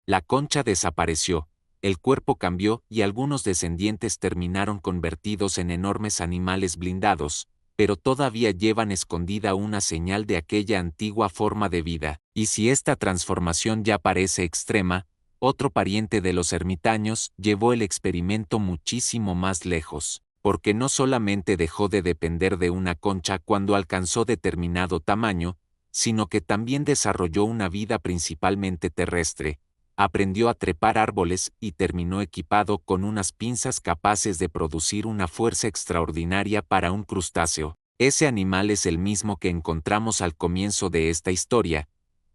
La concha desapareció, el cuerpo cambió y algunos descendientes terminaron convertidos en enormes animales blindados, pero todavía llevan escondida una señal de aquella antigua forma de vida. Y si esta transformación ya parece extrema, otro pariente de los ermitaños llevó el experimento muchísimo más lejos, porque no solamente dejó de depender de una concha cuando alcanzó determinado tamaño, sino que también desarrolló una vida principalmente terrestre, aprendió a trepar árboles y terminó equipado con unas pinzas capaces de producir una fuerza extraordinaria para un crustáceo. Ese animal es el mismo que encontramos al comienzo de esta historia,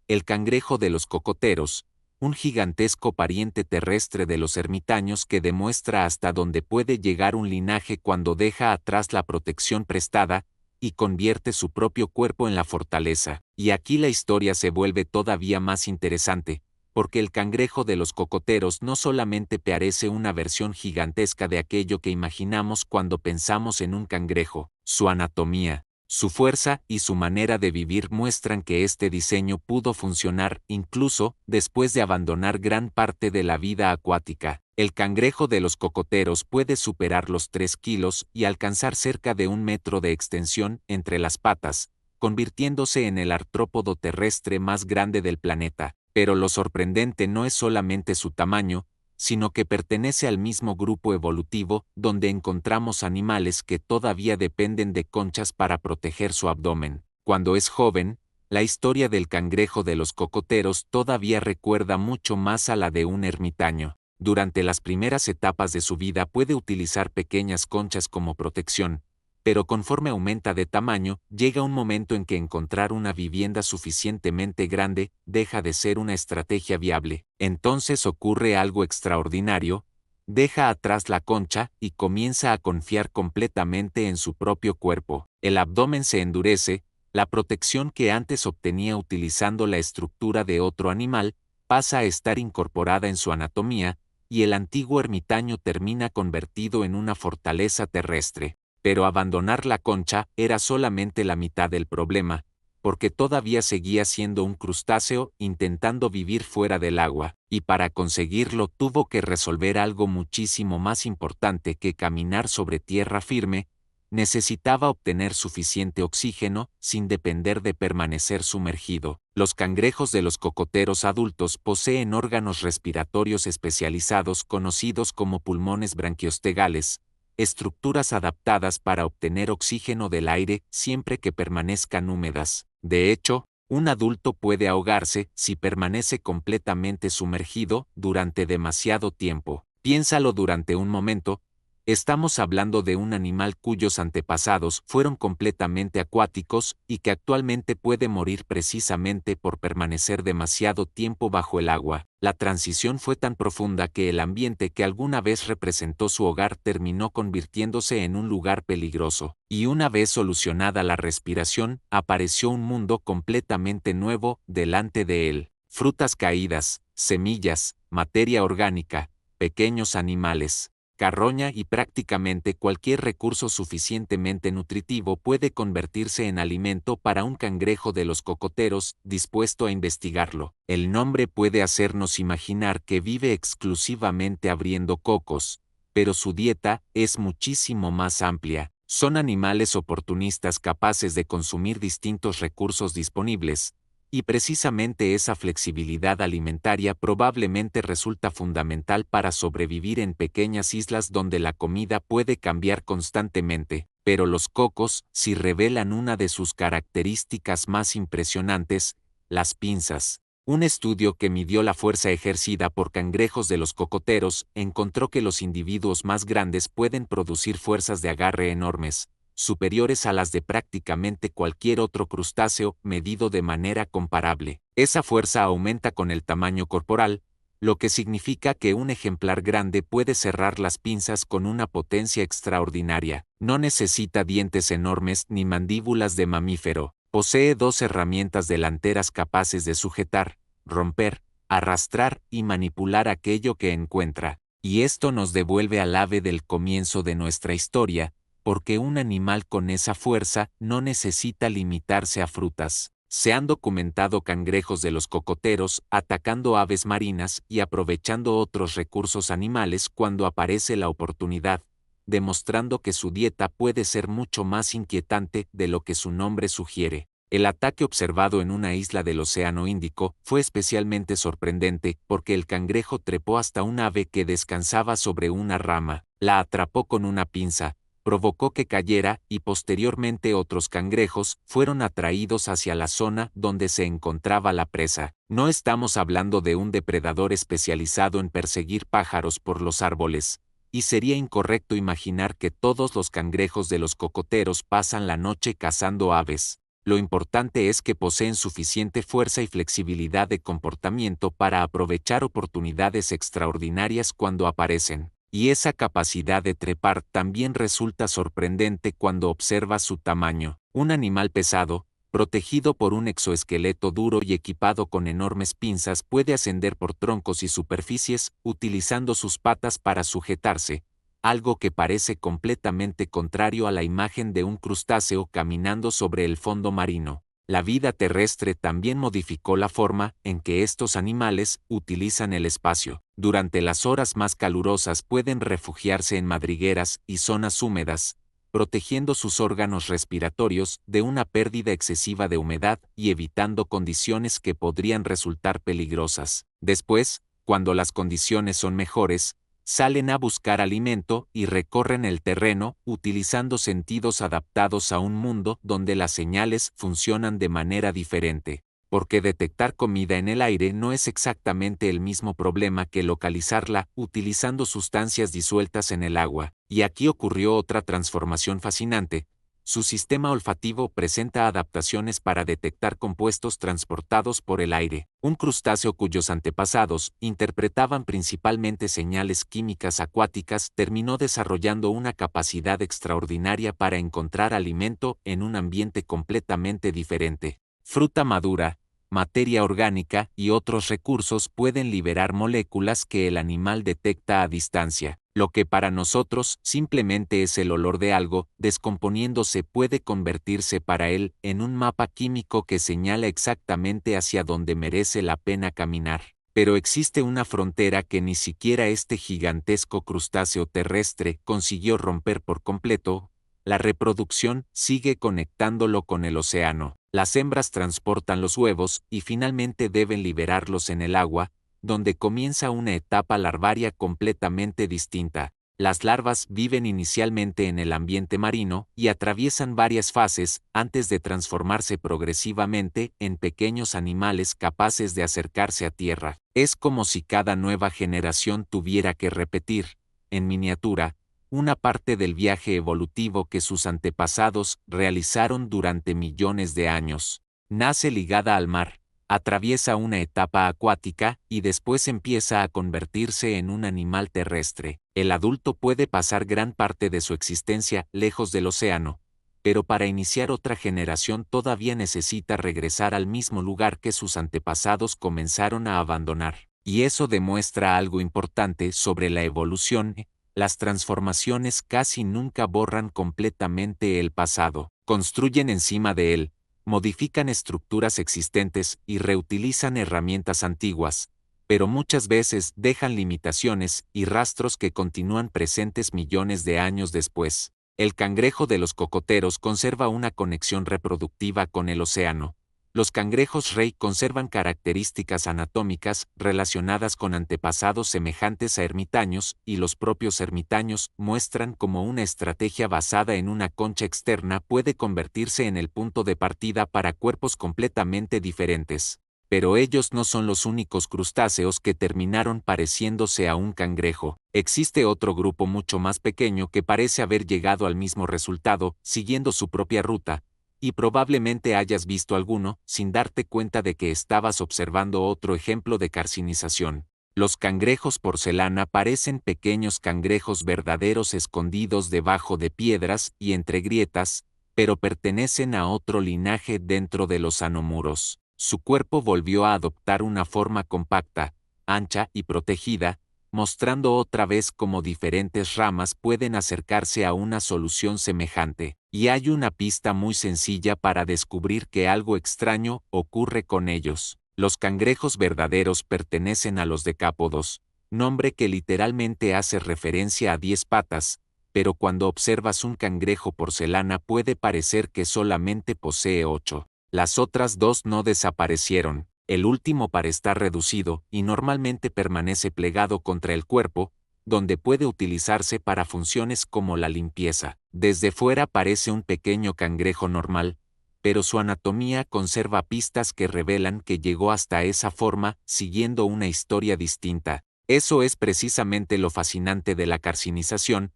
el cangrejo de los cocoteros, un gigantesco pariente terrestre de los ermitaños que demuestra hasta dónde puede llegar un linaje cuando deja atrás la protección prestada y convierte su propio cuerpo en la fortaleza. Y aquí la historia se vuelve todavía más interesante, porque el cangrejo de los cocoteros no solamente parece una versión gigantesca de aquello que imaginamos cuando pensamos en un cangrejo, su anatomía, su fuerza y su manera de vivir muestran que este diseño pudo funcionar incluso después de abandonar gran parte de la vida acuática. El cangrejo de los cocoteros puede superar los 3 kilos y alcanzar cerca de 1 metro de extensión entre las patas, convirtiéndose en el artrópodo terrestre más grande del planeta. Pero lo sorprendente no es solamente su tamaño, sino que pertenece al mismo grupo evolutivo donde encontramos animales que todavía dependen de conchas para proteger su abdomen. Cuando es joven, la historia del cangrejo de los cocoteros todavía recuerda mucho más a la de un ermitaño. Durante las primeras etapas de su vida puede utilizar pequeñas conchas como protección, pero conforme aumenta de tamaño, llega un momento en que encontrar una vivienda suficientemente grande deja de ser una estrategia viable. Entonces ocurre algo extraordinario, deja atrás la concha y comienza a confiar completamente en su propio cuerpo. El abdomen se endurece, la protección que antes obtenía utilizando la estructura de otro animal pasa a estar incorporada en su anatomía, y el antiguo ermitaño termina convertido en una fortaleza terrestre. Pero abandonar la concha era solamente la mitad del problema, porque todavía seguía siendo un crustáceo intentando vivir fuera del agua, y para conseguirlo tuvo que resolver algo muchísimo más importante que caminar sobre tierra firme. Necesitaba obtener suficiente oxígeno sin depender de permanecer sumergido. Los cangrejos de los cocoteros adultos poseen órganos respiratorios especializados conocidos como pulmones branquiostegales, estructuras adaptadas para obtener oxígeno del aire siempre que permanezcan húmedas. De hecho, un adulto puede ahogarse si permanece completamente sumergido durante demasiado tiempo. Piénsalo durante un momento. Estamos hablando de un animal cuyos antepasados fueron completamente acuáticos y que actualmente puede morir precisamente por permanecer demasiado tiempo bajo el agua. La transición fue tan profunda que el ambiente que alguna vez representó su hogar terminó convirtiéndose en un lugar peligroso. Y una vez solucionada la respiración, apareció un mundo completamente nuevo delante de él. Frutas caídas, semillas, materia orgánica, pequeños animales, carroña y prácticamente cualquier recurso suficientemente nutritivo puede convertirse en alimento para un cangrejo de los cocoteros dispuesto a investigarlo. El nombre puede hacernos imaginar que vive exclusivamente abriendo cocos, pero su dieta es muchísimo más amplia. Son animales oportunistas capaces de consumir distintos recursos disponibles, y precisamente esa flexibilidad alimentaria probablemente resulta fundamental para sobrevivir en pequeñas islas donde la comida puede cambiar constantemente. Pero los cocos sí revelan una de sus características más impresionantes: las pinzas. Un estudio que midió la fuerza ejercida por cangrejos de los cocoteros encontró que los individuos más grandes pueden producir fuerzas de agarre enormes, superiores a las de prácticamente cualquier otro crustáceo medido de manera comparable. Esa fuerza aumenta con el tamaño corporal, lo que significa que un ejemplar grande puede cerrar las pinzas con una potencia extraordinaria. No necesita dientes enormes ni mandíbulas de mamífero. Posee 2 herramientas delanteras capaces de sujetar, romper, arrastrar y manipular aquello que encuentra. Y esto nos devuelve al ave del comienzo de nuestra historia, porque un animal con esa fuerza no necesita limitarse a frutas. Se han documentado cangrejos de los cocoteros atacando aves marinas y aprovechando otros recursos animales cuando aparece la oportunidad, demostrando que su dieta puede ser mucho más inquietante de lo que su nombre sugiere. El ataque observado en una isla del Océano Índico fue especialmente sorprendente porque el cangrejo trepó hasta un ave que descansaba sobre una rama, la atrapó con una pinza, provocó que cayera y posteriormente otros cangrejos fueron atraídos hacia la zona donde se encontraba la presa. No estamos hablando de un depredador especializado en perseguir pájaros por los árboles, y sería incorrecto imaginar que todos los cangrejos de los cocoteros pasan la noche cazando aves. Lo importante es que poseen suficiente fuerza y flexibilidad de comportamiento para aprovechar oportunidades extraordinarias cuando aparecen. Y esa capacidad de trepar también resulta sorprendente cuando observas su tamaño. Un animal pesado, protegido por un exoesqueleto duro y equipado con enormes pinzas, puede ascender por troncos y superficies utilizando sus patas para sujetarse, algo que parece completamente contrario a la imagen de un crustáceo caminando sobre el fondo marino. La vida terrestre también modificó la forma en que estos animales utilizan el espacio. Durante las horas más calurosas pueden refugiarse en madrigueras y zonas húmedas, protegiendo sus órganos respiratorios de una pérdida excesiva de humedad y evitando condiciones que podrían resultar peligrosas. Después, cuando las condiciones son mejores, salen a buscar alimento y recorren el terreno utilizando sentidos adaptados a un mundo donde las señales funcionan de manera diferente. Porque detectar comida en el aire no es exactamente el mismo problema que localizarla utilizando sustancias disueltas en el agua. Y aquí ocurrió otra transformación fascinante. Su sistema olfativo presenta adaptaciones para detectar compuestos transportados por el aire. Un crustáceo cuyos antepasados interpretaban principalmente señales químicas acuáticas terminó desarrollando una capacidad extraordinaria para encontrar alimento en un ambiente completamente diferente. Fruta madura, materia orgánica y otros recursos pueden liberar moléculas que el animal detecta a distancia. Lo que para nosotros simplemente es el olor de algo descomponiéndose puede convertirse para él en un mapa químico que señala exactamente hacia dónde merece la pena caminar. Pero existe una frontera que ni siquiera este gigantesco crustáceo terrestre consiguió romper por completo. La reproducción sigue conectándolo con el océano. Las hembras transportan los huevos y finalmente deben liberarlos en el agua, donde comienza una etapa larvaria completamente distinta. Las larvas viven inicialmente en el ambiente marino y atraviesan varias fases antes de transformarse progresivamente en pequeños animales capaces de acercarse a tierra. Es como si cada nueva generación tuviera que repetir, en miniatura, una parte del viaje evolutivo que sus antepasados realizaron durante millones de años. Nace ligada al mar, atraviesa una etapa acuática y después empieza a convertirse en un animal terrestre. El adulto puede pasar gran parte de su existencia lejos del océano, pero para iniciar otra generación todavía necesita regresar al mismo lugar que sus antepasados comenzaron a abandonar. Y eso demuestra algo importante sobre la evolución. Las transformaciones casi nunca borran completamente el pasado, construyen encima de él, modifican estructuras existentes y reutilizan herramientas antiguas, pero muchas veces dejan limitaciones y rastros que continúan presentes millones de años después. El cangrejo de los cocoteros conserva una conexión reproductiva con el océano. Los cangrejos rey conservan características anatómicas relacionadas con antepasados semejantes a ermitaños y los propios ermitaños muestran cómo una estrategia basada en una concha externa puede convertirse en el punto de partida para cuerpos completamente diferentes. Pero ellos no son los únicos crustáceos que terminaron pareciéndose a un cangrejo. Existe otro grupo mucho más pequeño que parece haber llegado al mismo resultado, siguiendo su propia ruta, y probablemente hayas visto alguno sin darte cuenta de que estabas observando otro ejemplo de carcinización. Los cangrejos porcelana parecen pequeños cangrejos verdaderos escondidos debajo de piedras y entre grietas, pero pertenecen a otro linaje dentro de los anomuros. Su cuerpo volvió a adoptar una forma compacta, ancha y protegida, mostrando otra vez cómo diferentes ramas pueden acercarse a una solución semejante. Y hay una pista muy sencilla para descubrir que algo extraño ocurre con ellos. Los cangrejos verdaderos pertenecen a los decápodos, nombre que literalmente hace referencia a 10 patas, pero cuando observas un cangrejo porcelana puede parecer que solamente posee 8. Las otras dos no desaparecieron, el último para estar reducido y normalmente permanece plegado contra el cuerpo, donde puede utilizarse para funciones como la limpieza. Desde fuera parece un pequeño cangrejo normal, pero su anatomía conserva pistas que revelan que llegó hasta esa forma siguiendo una historia distinta. Eso es precisamente lo fascinante de la carcinización.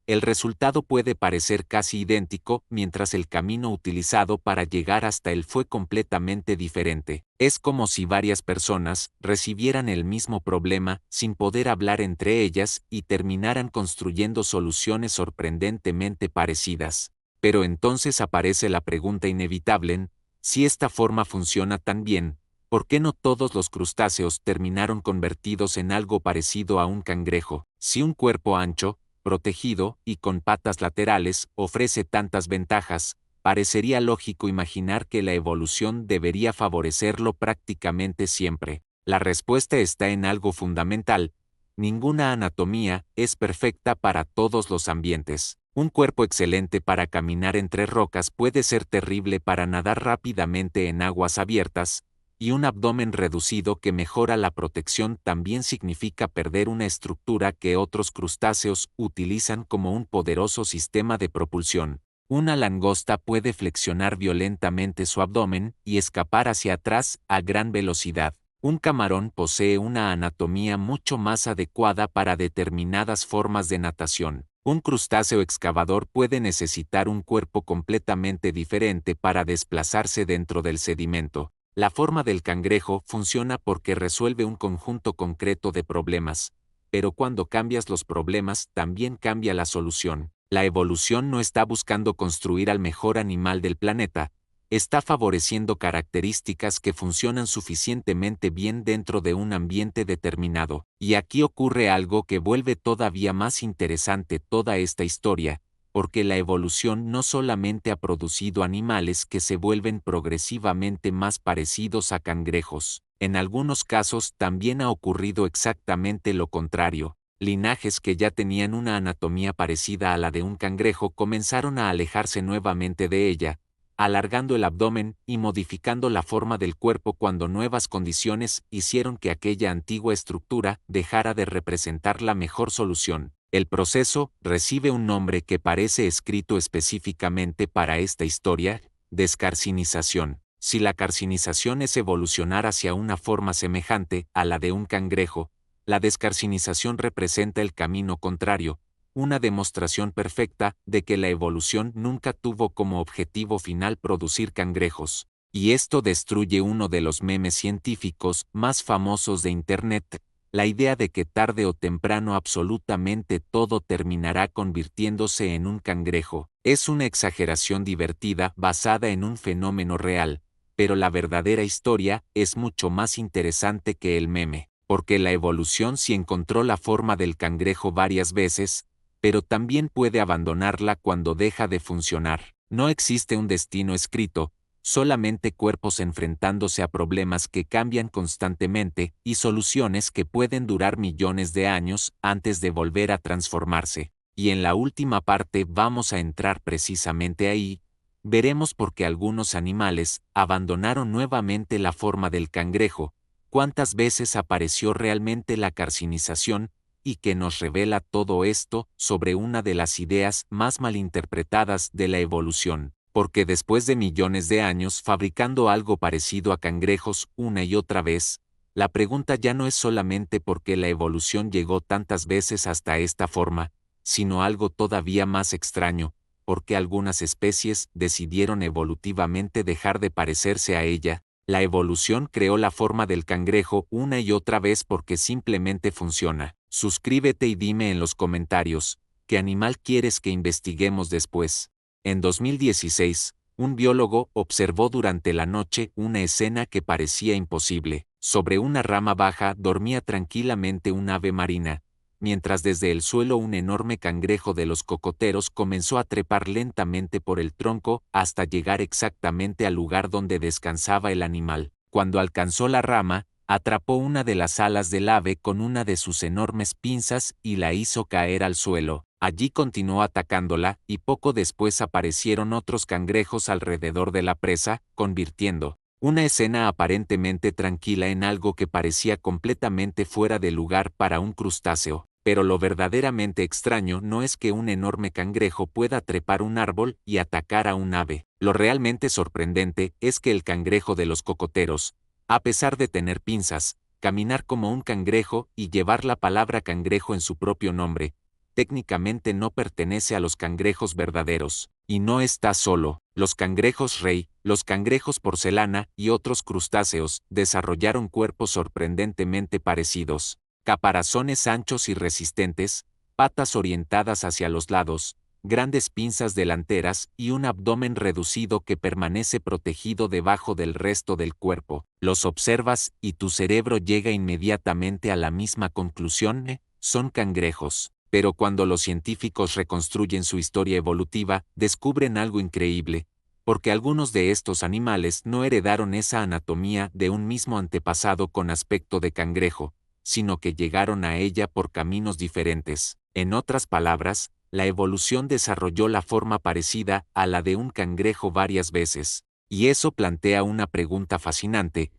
El resultado puede parecer casi idéntico, mientras el camino utilizado para llegar hasta él fue completamente diferente. Es como si varias personas recibieran el mismo problema sin poder hablar entre ellas y terminaran construyendo soluciones sorprendentemente parecidas. Pero entonces aparece la pregunta inevitable: si esta forma funciona tan bien, ¿por qué no todos los crustáceos terminaron convertidos en algo parecido a un cangrejo? Si un cuerpo ancho, protegido y con patas laterales, ofrece tantas ventajas, parecería lógico imaginar que la evolución debería favorecerlo prácticamente siempre. La respuesta está en algo fundamental: ninguna anatomía es perfecta para todos los ambientes. Un cuerpo excelente para caminar entre rocas puede ser terrible para nadar rápidamente en aguas abiertas, y un abdomen reducido que mejora la protección también significa perder una estructura que otros crustáceos utilizan como un poderoso sistema de propulsión. Una langosta puede flexionar violentamente su abdomen y escapar hacia atrás a gran velocidad. Un camarón posee una anatomía mucho más adecuada para determinadas formas de natación. Un crustáceo excavador puede necesitar un cuerpo completamente diferente para desplazarse dentro del sedimento. La forma del cangrejo funciona porque resuelve un conjunto concreto de problemas, pero cuando cambias los problemas también cambia la solución. La evolución no está buscando construir al mejor animal del planeta, está favoreciendo características que funcionan suficientemente bien dentro de un ambiente determinado. Y aquí ocurre algo que vuelve todavía más interesante toda esta historia, porque la evolución no solamente ha producido animales que se vuelven progresivamente más parecidos a cangrejos, en algunos casos también ha ocurrido exactamente lo contrario. Linajes que ya tenían una anatomía parecida a la de un cangrejo comenzaron a alejarse nuevamente de ella, alargando el abdomen y modificando la forma del cuerpo cuando nuevas condiciones hicieron que aquella antigua estructura dejara de representar la mejor solución. El proceso recibe un nombre que parece escrito específicamente para esta historia: descarcinización. Si la carcinización es evolucionar hacia una forma semejante a la de un cangrejo, la descarcinización representa el camino contrario, una demostración perfecta de que la evolución nunca tuvo como objetivo final producir cangrejos. Y esto destruye uno de los memes científicos más famosos de Internet: la idea de que tarde o temprano absolutamente todo terminará convirtiéndose en un cangrejo. Es una exageración divertida basada en un fenómeno real, pero la verdadera historia es mucho más interesante que el meme, porque la evolución sí encontró la forma del cangrejo varias veces, pero también puede abandonarla cuando deja de funcionar. No existe un destino escrito, solamente cuerpos enfrentándose a problemas que cambian constantemente y soluciones que pueden durar millones de años antes de volver a transformarse. Y en la última parte vamos a entrar precisamente ahí. Veremos por qué algunos animales abandonaron nuevamente la forma del cangrejo, cuántas veces apareció realmente la carcinización, y que nos revela todo esto sobre una de las ideas más malinterpretadas de la evolución. Porque después de millones de años fabricando algo parecido a cangrejos una y otra vez, la pregunta ya no es solamente por qué la evolución llegó tantas veces hasta esta forma, sino algo todavía más extraño: por qué algunas especies decidieron evolutivamente dejar de parecerse a ella. La evolución creó la forma del cangrejo una y otra vez porque simplemente funciona. Suscríbete y dime en los comentarios, ¿qué animal quieres que investiguemos después? En 2016, un biólogo observó durante la noche una escena que parecía imposible. Sobre una rama baja dormía tranquilamente un ave marina, mientras desde el suelo un enorme cangrejo de los cocoteros comenzó a trepar lentamente por el tronco hasta llegar exactamente al lugar donde descansaba el animal. Cuando alcanzó la rama, atrapó una de las alas del ave con una de sus enormes pinzas y la hizo caer al suelo. Allí continuó atacándola, y poco después aparecieron otros cangrejos alrededor de la presa, convirtiendo una escena aparentemente tranquila en algo que parecía completamente fuera de lugar para un crustáceo. Pero lo verdaderamente extraño no es que un enorme cangrejo pueda trepar un árbol y atacar a un ave. Lo realmente sorprendente es que el cangrejo de los cocoteros, a pesar de tener pinzas, caminar como un cangrejo y llevar la palabra cangrejo en su propio nombre, técnicamente no pertenece a los cangrejos verdaderos, y no está solo. Los cangrejos rey, los cangrejos porcelana y otros crustáceos desarrollaron cuerpos sorprendentemente parecidos, caparazones anchos y resistentes, patas orientadas hacia los lados, grandes pinzas delanteras y un abdomen reducido que permanece protegido debajo del resto del cuerpo. Los observas y tu cerebro llega inmediatamente a la misma conclusión: son cangrejos. Pero cuando los científicos reconstruyen su historia evolutiva, descubren algo increíble, porque algunos de estos animales no heredaron esa anatomía de un mismo antepasado con aspecto de cangrejo, sino que llegaron a ella por caminos diferentes. En otras palabras, la evolución desarrolló la forma parecida a la de un cangrejo varias veces. Y eso plantea una pregunta fascinante.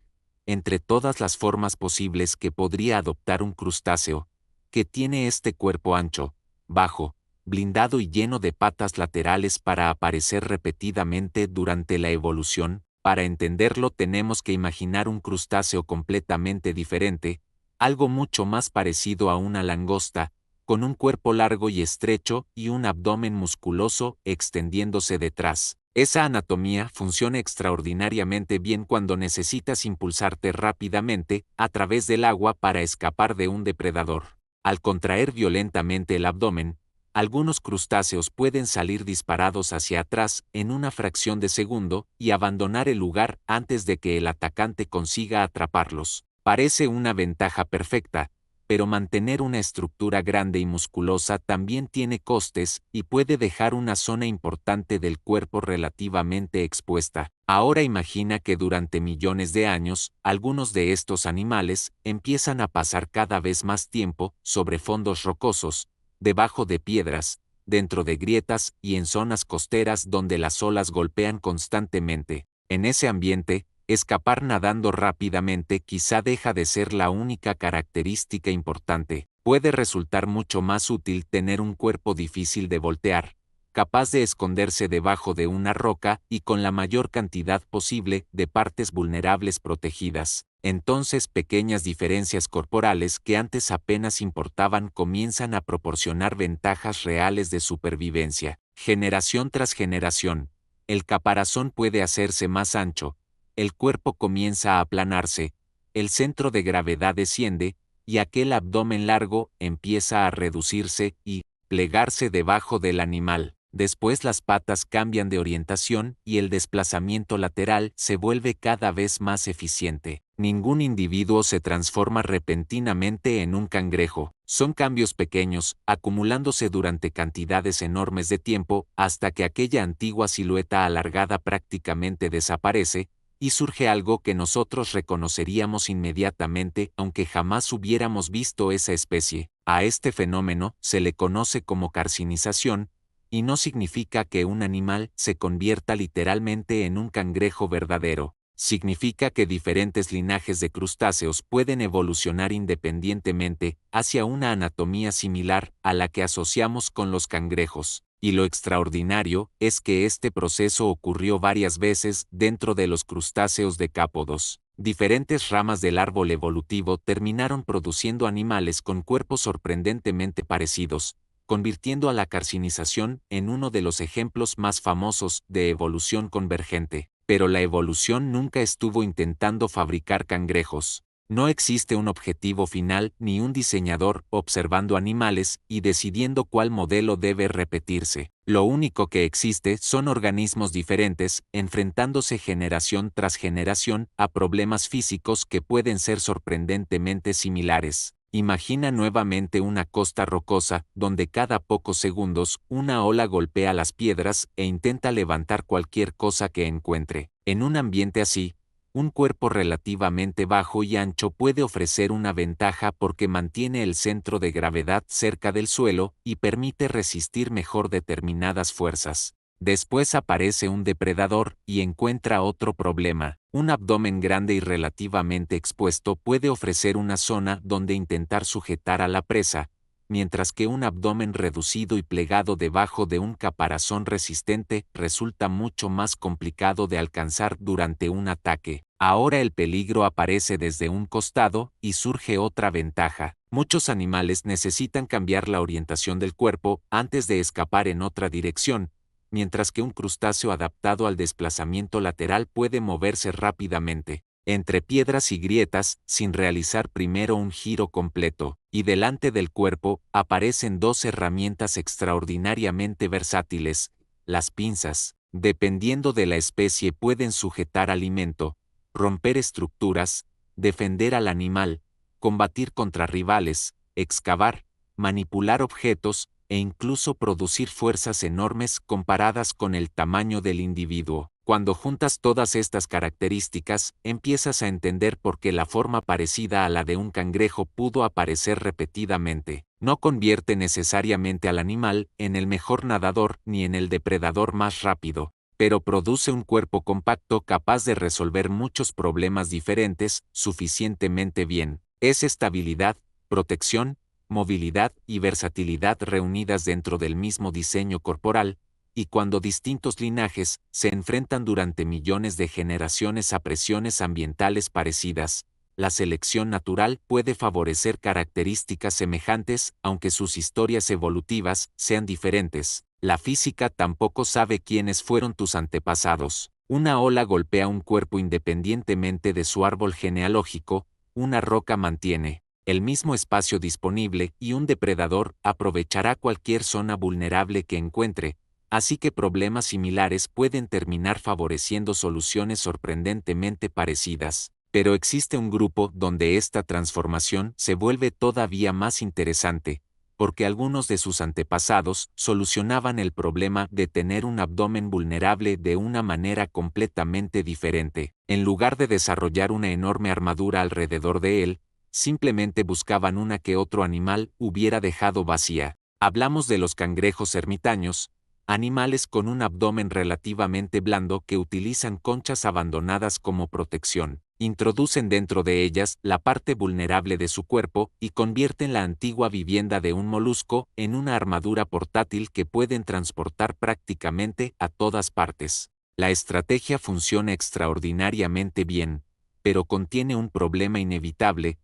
Entre todas las formas posibles que podría adoptar un crustáceo, que tiene este cuerpo ancho, bajo, blindado y lleno de patas laterales para aparecer repetidamente durante la evolución, para entenderlo tenemos que imaginar un crustáceo completamente diferente, algo mucho más parecido a una langosta, con un cuerpo largo y estrecho y un abdomen musculoso extendiéndose detrás. Esa anatomía funciona extraordinariamente bien cuando necesitas impulsarte rápidamente a través del agua para escapar de un depredador. Al contraer violentamente el abdomen, algunos crustáceos pueden salir disparados hacia atrás en una fracción de segundo y abandonar el lugar antes de que el atacante consiga atraparlos. Parece una ventaja perfecta, pero mantener una estructura grande y musculosa también tiene costes y puede dejar una zona importante del cuerpo relativamente expuesta. Ahora imagina que durante millones de años, algunos de estos animales empiezan a pasar cada vez más tiempo sobre fondos rocosos, debajo de piedras, dentro de grietas y en zonas costeras donde las olas golpean constantemente. En ese ambiente, escapar nadando rápidamente quizá deja de ser la única característica importante. Puede resultar mucho más útil tener un cuerpo difícil de voltear, capaz de esconderse debajo de una roca y con la mayor cantidad posible de partes vulnerables protegidas. Entonces pequeñas diferencias corporales que antes apenas importaban comienzan a proporcionar ventajas reales de supervivencia. Generación tras generación, el caparazón puede hacerse más ancho, el cuerpo comienza a aplanarse, el centro de gravedad desciende, y aquel abdomen largo empieza a reducirse y plegarse debajo del animal. Después las patas cambian de orientación y el desplazamiento lateral se vuelve cada vez más eficiente. Ningún individuo se transforma repentinamente en un cangrejo. Son cambios pequeños, acumulándose durante cantidades enormes de tiempo hasta que aquella antigua silueta alargada prácticamente desaparece, y surge algo que nosotros reconoceríamos inmediatamente aunque jamás hubiéramos visto esa especie. A este fenómeno se le conoce como carcinización, y no significa que un animal se convierta literalmente en un cangrejo verdadero. Significa que diferentes linajes de crustáceos pueden evolucionar independientemente hacia una anatomía similar a la que asociamos con los cangrejos. Y lo extraordinario es que este proceso ocurrió varias veces dentro de los crustáceos decápodos. Diferentes ramas del árbol evolutivo terminaron produciendo animales con cuerpos sorprendentemente parecidos, convirtiendo a la carcinización en uno de los ejemplos más famosos de evolución convergente. Pero la evolución nunca estuvo intentando fabricar cangrejos. No existe un objetivo final ni un diseñador observando animales y decidiendo cuál modelo debe repetirse. Lo único que existe son organismos diferentes, enfrentándose generación tras generación a problemas físicos que pueden ser sorprendentemente similares. Imagina nuevamente una costa rocosa, donde cada pocos segundos una ola golpea las piedras e intenta levantar cualquier cosa que encuentre. En un ambiente así, un cuerpo relativamente bajo y ancho puede ofrecer una ventaja porque mantiene el centro de gravedad cerca del suelo y permite resistir mejor determinadas fuerzas. Después aparece un depredador y encuentra otro problema. Un abdomen grande y relativamente expuesto puede ofrecer una zona donde intentar sujetar a la presa, mientras que un abdomen reducido y plegado debajo de un caparazón resistente resulta mucho más complicado de alcanzar durante un ataque. Ahora el peligro aparece desde un costado y surge otra ventaja. Muchos animales necesitan cambiar la orientación del cuerpo antes de escapar en otra dirección, mientras que un crustáceo adaptado al desplazamiento lateral puede moverse rápidamente entre piedras y grietas, sin realizar primero un giro completo, y delante del cuerpo aparecen dos herramientas extraordinariamente versátiles, las pinzas. Dependiendo de la especie pueden sujetar alimento, romper estructuras, defender al animal, combatir contra rivales, excavar, manipular objetos, e incluso producir fuerzas enormes comparadas con el tamaño del individuo. Cuando juntas todas estas características, empiezas a entender por qué la forma parecida a la de un cangrejo pudo aparecer repetidamente. No convierte necesariamente al animal en el mejor nadador ni en el depredador más rápido, pero produce un cuerpo compacto capaz de resolver muchos problemas diferentes suficientemente bien. Es estabilidad, protección, movilidad y versatilidad reunidas dentro del mismo diseño corporal, y cuando distintos linajes se enfrentan durante millones de generaciones a presiones ambientales parecidas, la selección natural puede favorecer características semejantes aunque sus historias evolutivas sean diferentes. La física tampoco sabe quiénes fueron tus antepasados. Una ola golpea un cuerpo independientemente de su árbol genealógico, una roca mantiene el mismo espacio disponible y un depredador aprovechará cualquier zona vulnerable que encuentre, así que problemas similares pueden terminar favoreciendo soluciones sorprendentemente parecidas. Pero existe un grupo donde esta transformación se vuelve todavía más interesante, porque algunos de sus antepasados solucionaban el problema de tener un abdomen vulnerable de una manera completamente diferente. En lugar de desarrollar una enorme armadura alrededor de él, simplemente buscaban una que otro animal hubiera dejado vacía. Hablamos de los cangrejos ermitaños, animales con un abdomen relativamente blando que utilizan conchas abandonadas como protección. Introducen dentro de ellas la parte vulnerable de su cuerpo y convierten la antigua vivienda de un molusco en una armadura portátil que pueden transportar prácticamente a todas partes. La estrategia funciona extraordinariamente bien, pero contiene un problema inevitable: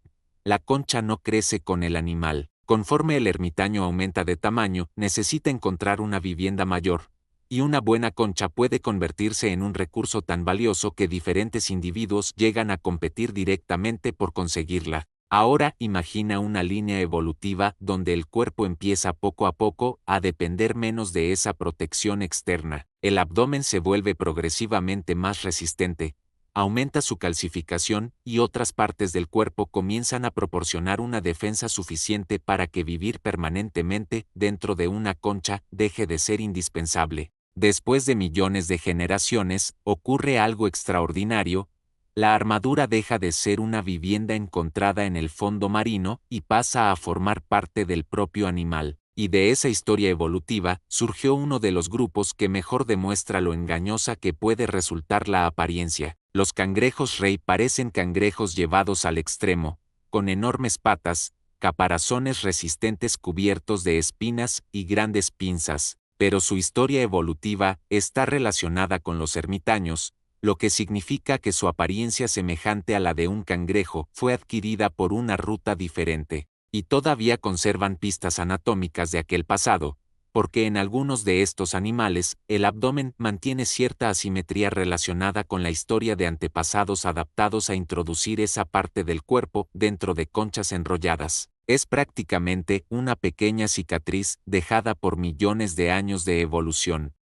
la concha no crece con el animal. Conforme el ermitaño aumenta de tamaño, necesita encontrar una vivienda mayor, y una buena concha puede convertirse en un recurso tan valioso que diferentes individuos llegan a competir directamente por conseguirla. Ahora imagina una línea evolutiva donde el cuerpo empieza poco a poco a depender menos de esa protección externa. El abdomen se vuelve progresivamente más resistente, aumenta su calcificación y otras partes del cuerpo comienzan a proporcionar una defensa suficiente para que vivir permanentemente dentro de una concha deje de ser indispensable. Después de millones de generaciones, ocurre algo extraordinario: la armadura deja de ser una vivienda encontrada en el fondo marino y pasa a formar parte del propio animal. Y de esa historia evolutiva surgió uno de los grupos que mejor demuestra lo engañosa que puede resultar la apariencia. Los cangrejos rey parecen cangrejos llevados al extremo, con enormes patas, caparazones resistentes cubiertos de espinas y grandes pinzas, pero su historia evolutiva está relacionada con los ermitaños, lo que significa que su apariencia semejante a la de un cangrejo fue adquirida por una ruta diferente, y todavía conservan pistas anatómicas de aquel pasado, porque en algunos de estos animales, el abdomen mantiene cierta asimetría relacionada con la historia de antepasados adaptados a introducir esa parte del cuerpo dentro de conchas enrolladas. Es prácticamente una pequeña cicatriz dejada por millones de años de evolución.